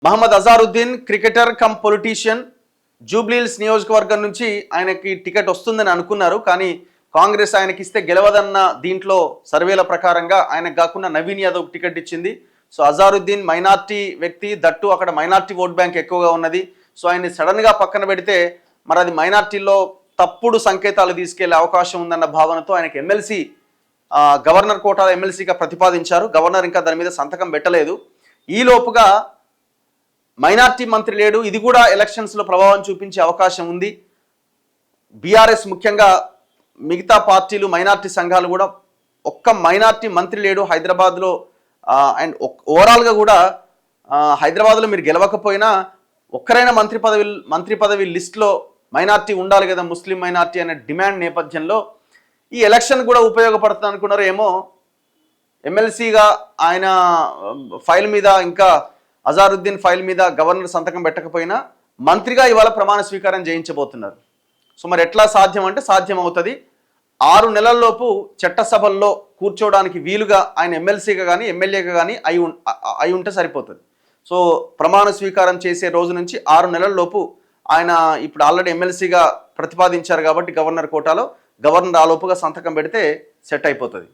Mohammed Azharuddin cricketer cum politician Jubilee Hills నియోజకవర్గం నుంచి ఆయనకి టికెట్ వస్తుందని అనుకున్నారు. కానీ కాంగ్రెస్ ఆయనకి ఇస్తే గెలవదన్న దీంట్లో సర్వేల ప్రకారంగా ఆయనకు కాకుండా నవీన్ యాదవ్ టికెట్ ఇచ్చింది. సో అజారుద్దీన్ మైనార్టీ వ్యక్తి, దట్టు అక్కడ మైనార్టీ ఓట్ బ్యాంక్ ఎక్కువగా ఉన్నది. సో ఆయన్ని సడన్గా పక్కన పెడితే మరి అది మైనార్టీలో తప్పుడు సంకేతాలు తీసుకెళ్లే అవకాశం ఉందన్న భావనతో ఆయనకి ఎమ్మెల్సీ గవర్నర్ కోటాలో ఎమ్మెల్సీగా ప్రతిపాదించారు. గవర్నర్ ఇంకా దాని మీద సంతకం పెట్టలేదు. ఈలోపుగా మైనార్టీ మంత్రి లేడు, ఇది కూడా ఎలక్షన్స్లో ప్రభావం చూపించే అవకాశం ఉంది. బీఆర్ఎస్ ముఖ్యంగా మిగతా పార్టీలు మైనార్టీ సంఘాలు కూడా ఒక్క మైనార్టీ మంత్రి లేడు హైదరాబాద్లో. అండ్ ఓవరాల్గా కూడా హైదరాబాద్లో మీరు గెలవకపోయినా ఒక్కరైనా మంత్రి పదవి లిస్టులో మైనార్టీ ఉండాలి కదా, ముస్లిం మైనార్టీ అనే డిమాండ్ నేపథ్యంలో ఈ ఎలక్షన్ కూడా ఉపయోగపడుతుంది అనుకున్నారు ఏమో. ఎమ్మెల్సీగా ఆయన ఫైల్ మీద, ఇంకా అజారుద్దీన్ ఫైల్ మీద గవర్నర్ సంతకం పెట్టకపోయినా మంత్రిగా ఇవాళ ప్రమాణ స్వీకారం చేయించబోతున్నారు. సో మరి ఎట్లా సాధ్యం అంటే సాధ్యం అవుతుంది. 6 నెలల్లోపు చట్టసభల్లో కూర్చోవడానికి వీలుగా ఆయన ఎమ్మెల్సీగా కానీ ఎమ్మెల్యేగా కానీ అయి ఉంటే సరిపోతుంది. సో ప్రమాణ స్వీకారం చేసే రోజు నుంచి 6 నెలల్లోపు ఆయన ఇప్పుడు ఆల్రెడీ ఎమ్మెల్సీగా ప్రతిపాదించారు కాబట్టి గవర్నర్ కోటాలో, గవర్నర్ ఆ లోపుగా సంతకం పెడితే సెట్ అయిపోతుంది.